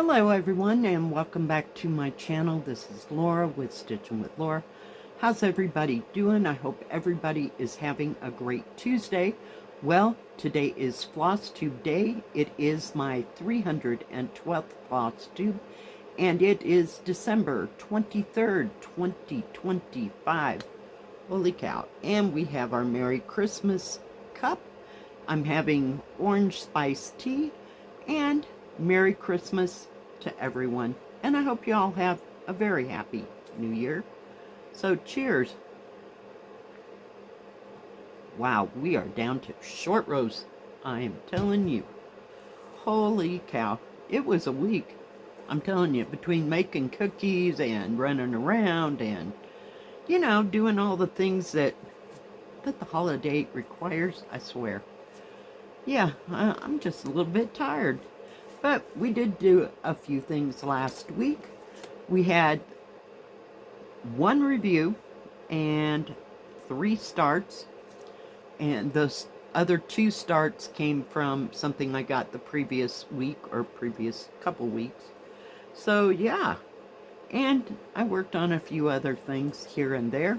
Hello everyone and welcome back to my channel. This is Laura with Stitching with Laura. How's everybody doing? I hope everybody is having a great Tuesday. Well, today is Floss Tube Day. It is my 312th Floss Tube and it is December 23rd, 2025. Holy cow. And we have our Merry Christmas cup. I'm having orange spice tea and Merry Christmas to everyone. And I hope you all have a very happy New Year. So cheers. Wow, we are down to short roast. I am telling you. Holy cow. It was a week. I'm telling you, between making cookies and running around and, you know, doing all the things that the holiday requires, I swear. Yeah, I'm just a little bit tired. But we did do a few things last week. We had one review and 3 starts. And those other 2 starts came from something I got the previous week or previous couple weeks. So yeah, and I worked on a few other things here and there.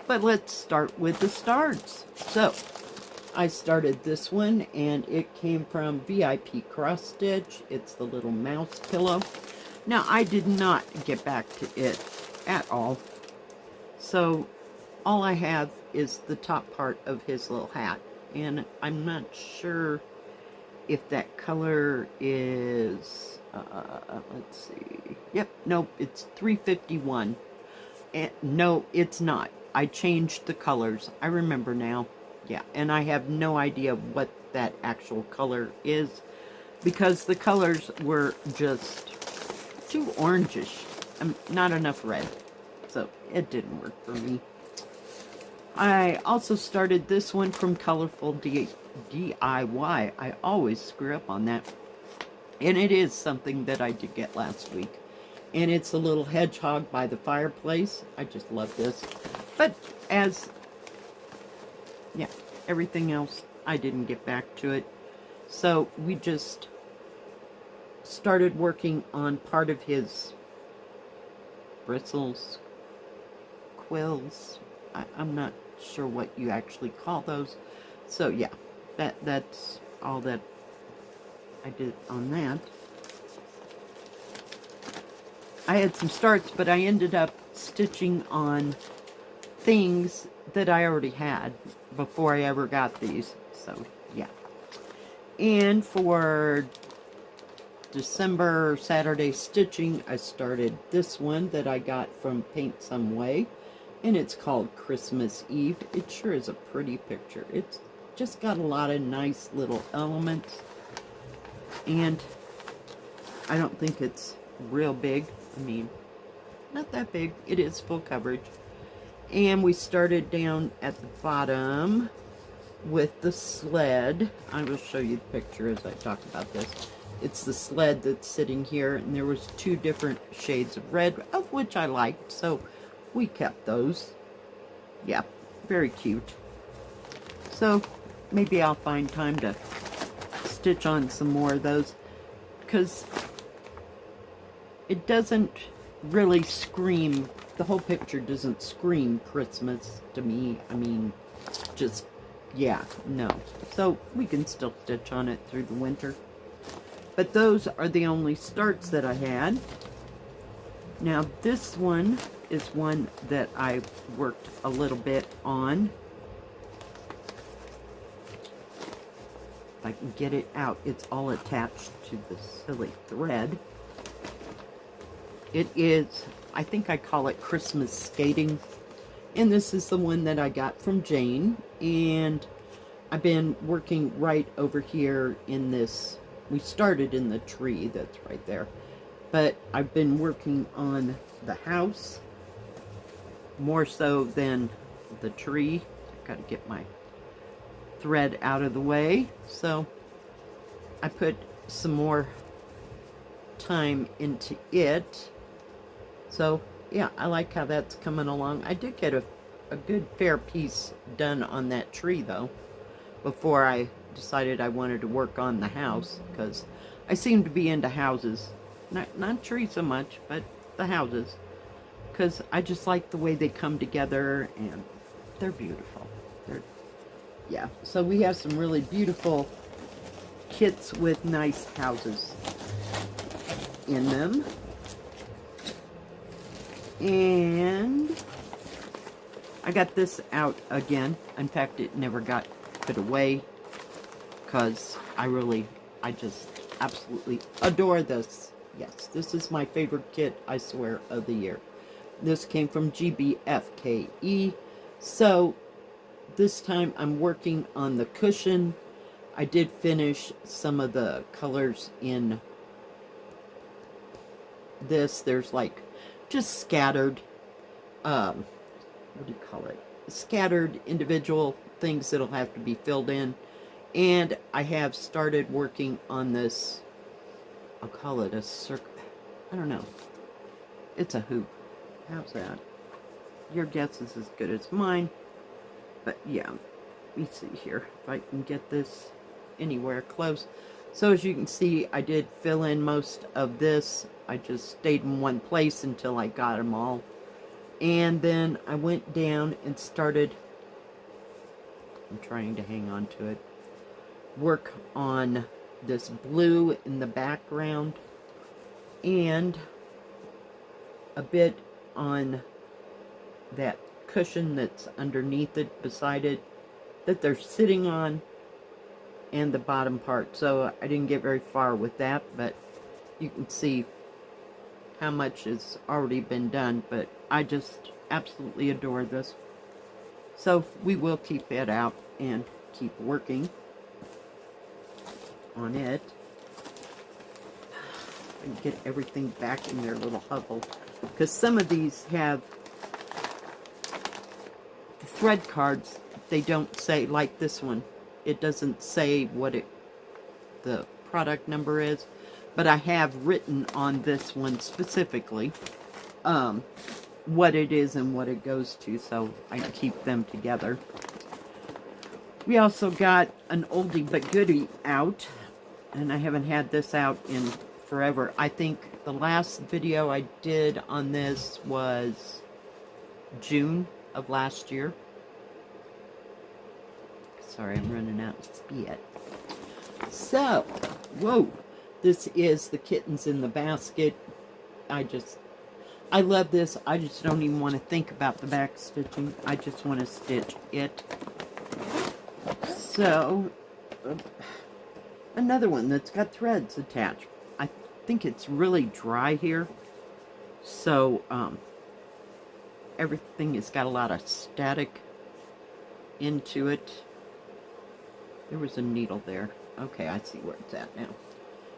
But let's start with the starts. So I started this one and it came from VIP Cross Stitch. It's the little mouse pillow. Now I did not get back to it at all. So all I have is the top part of his little hat. And I'm not sure if that color is, let's see. Yep, nope, it's 351. And no, it's not. I changed the colors. I remember now. Yeah, and I have no idea what that actual color is because the colors were just too orangish. Not enough red. So it didn't work for me. I also started this one from Colorful DIY. I always screw up on that. And it is something that I did get last week. And it's a little hedgehog by the fireplace. I just love this. But as yeah, everything else, I didn't get back to it. So we just started working on part of his bristles, quills. I'm not sure what you actually call those. So yeah, that's all that I did on that. I had some starts, but I ended up stitching on things that I already had before I ever got these. So yeah. And for December Saturday stitching, I started this one that I got from Paint Some Way, and it's called Christmas Eve. It sure is a pretty picture. It's just got a lot of nice little elements, and I don't think it's real big. I mean, not that big. It is full coverage. And we started down at the bottom with the sled. I will show you the picture as I talk about this. It's the sled that's sitting here, and there was 2 different shades of red, of which I liked, so we kept those. Yeah, very cute. So maybe I'll find time to stitch on some more of those, because it doesn't really scream. The whole picture doesn't scream Christmas to me. I mean, just, yeah, no. So we can still stitch on it through the winter. But those are the only starts that I had. Now this one is one that I worked a little bit on. If I can get it out, it's all attached to the silly thread. It is, I think I call it Christmas Skating. And this is the one that I got from Jane. And I've been working right over here in this. We started in the tree that's right there. But I've been working on the house more so than the tree. I've got to get my thread out of the way. So I put some more time into it. So yeah, I like how that's coming along. I did get a good fair piece done on that tree though before I decided I wanted to work on the house, because I seem to be into houses Not trees so much, but the houses. Because I just like the way they come together, and they're beautiful. They're, yeah, so we have some really beautiful kits with nice houses in them. And I got this out again. In fact, it never got put away because I just absolutely adore this. Yes, this is my favorite kit, I swear, of the year. This came from GBFKE. So this time I'm working on the cushion. I did finish some of the colors in this. There's like just scattered, what do you call it? Scattered individual things that'll have to be filled in. And I have started working on this, I'll call it a circle, I don't know. It's a hoop. How's that? Your guess is as good as mine. But yeah, let me see here if I can get this anywhere close. So as you can see, I did fill in most of this. I just stayed in one place until I got them all. And then I went down and started, I'm trying to hang on to it, work on this blue in the background and a bit on that cushion that's underneath it, beside it, that they're sitting on, and the bottom part. So I didn't get very far with that, but you can see how much has already been done. But I just absolutely adore this. So we will keep it out and keep working on it. And get everything back in their little hovel, because some of these have the thread cards. They don't say, like this one, it doesn't say what the product number is, but I have written on this one specifically what it is and what it goes to, so I keep them together. We also got an oldie but goodie out, and I haven't had this out in forever. I think the last video I did on this was June of last year. Sorry, I'm running out of spit. So, whoa, this is the Kittens in the Basket. I love this. I just don't even want to think about the back stitching. I just want to stitch it. So, another one that's got threads attached. I think it's really dry here. So, everything has got a lot of static into it. There was a needle there. Okay, I see where it's at now.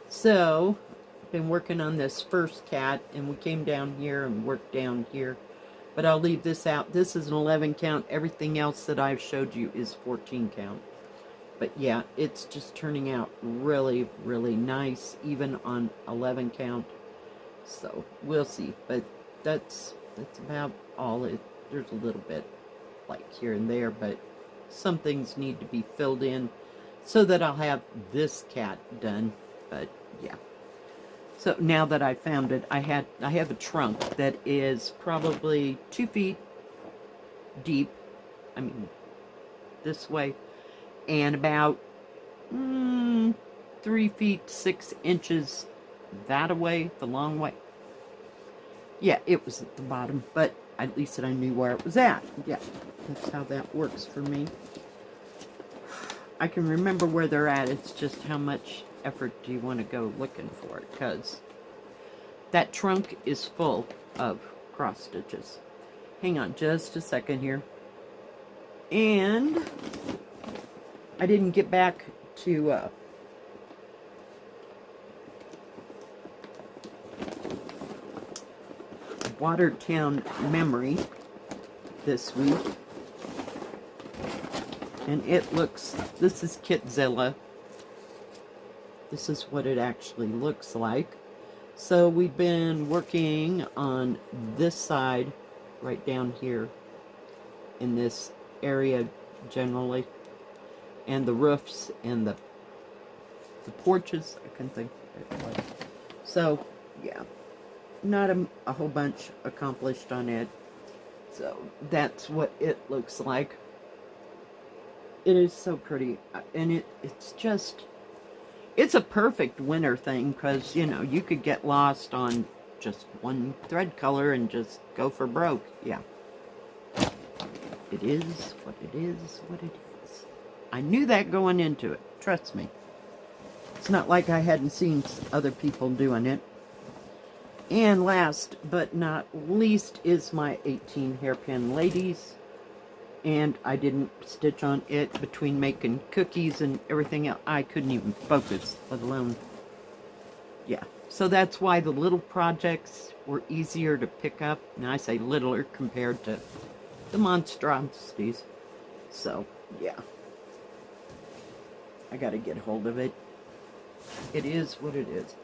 So, I've been working on this first cat, and we came down here and worked down here. But I'll leave this out. This is an 11 count. Everything else that I've showed you is 14 count. But yeah, it's just turning out really, really nice, even on 11 count. So, we'll see. But that's about all. There's a little bit, like, here and there, but some things need to be filled in so that I'll have this cat done. But yeah. So now that I found it, I have a trunk that is probably 2 feet deep. I mean, this way, and about 3 feet 6 inches that away, the long way. Yeah, it was at the bottom, but at least I knew where it was at. Yeah, that's how that works for me. I can remember where they're at. It's just how much effort do you want to go looking for it, because that trunk is full of cross stitches. Hang on just a second here. And I didn't get back to Watertown Memory this week. And it looks, this is Kitzilla. This is what it actually looks like. So we've been working on this side, right down here, in this area generally, and the roofs and the porches. I couldn't think of it. So yeah, not a whole bunch accomplished on it. So that's what it looks like. It is so pretty, and it's a perfect winter thing, because, you know, you could get lost on just one thread color and just go for broke. Yeah. It is what it is, what it is. I knew that going into it. Trust me. It's not like I hadn't seen other people doing it. And last but not least is my 18 hairpin ladies. And I didn't stitch on it between making cookies and everything else. I couldn't even focus, let alone, yeah. So that's why the little projects were easier to pick up. And I say littler compared to the monstrosities. So, yeah. I gotta get hold of it. It is what it is.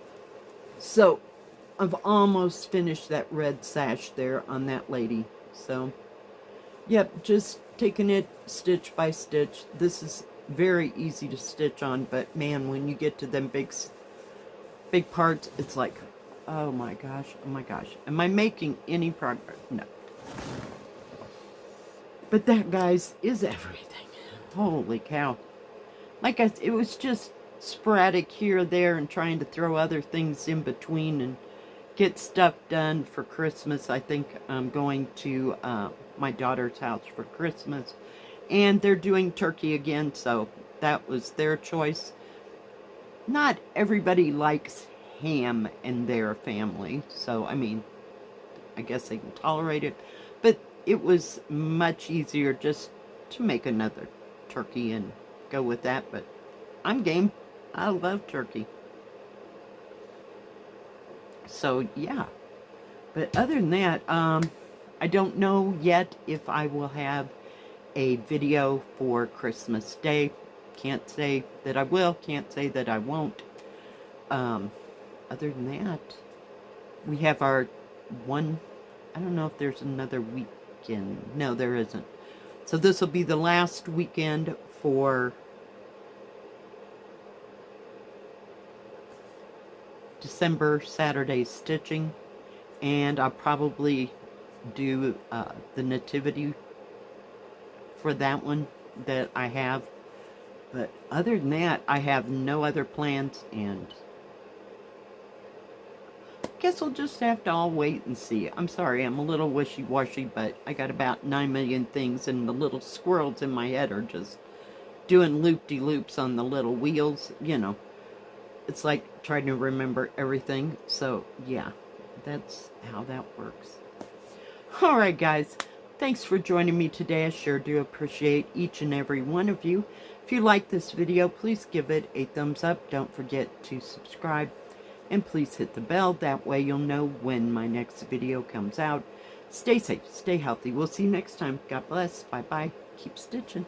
So, I've almost finished that red sash there on that lady. So, yep, just taking it stitch by stitch. This is very easy to stitch on, but man, when you get to them big parts, it's like, oh my gosh, oh my gosh. Am I making any progress? No. But that, guys, is everything. Holy cow. Like I said, it was just sporadic here or there and trying to throw other things in between and get stuff done for Christmas. I think I'm going to my daughter's house for Christmas, and they're doing turkey again, so that was their choice. Not everybody likes ham in their family, so I mean, I guess they can tolerate it, but it was much easier just to make another turkey and go with that. But I'm game. I love turkey. So yeah, but other than that, I don't know yet if I will have a video for Christmas Day. Can't say that I will, can't say that I won't. Other than that, we have our one, I don't know if there's another weekend. No, there isn't. So this will be the last weekend for December Saturday stitching, and I'll probably do the nativity for that one that I have. But other than that, I have no other plans, and I guess we'll just have to all wait and see. I'm sorry, I'm a little wishy-washy, but I got about 9 million things, and the little squirrels in my head are just doing loop-de-loops on the little wheels, you know. It's like trying to remember everything. So, yeah, that's how that works. Alright, guys. Thanks for joining me today. I sure do appreciate each and every one of you. If you like this video, please give it a thumbs up. Don't forget to subscribe. And please hit the bell. That way you'll know when my next video comes out. Stay safe. Stay healthy. We'll see you next time. God bless. Bye-bye. Keep stitching.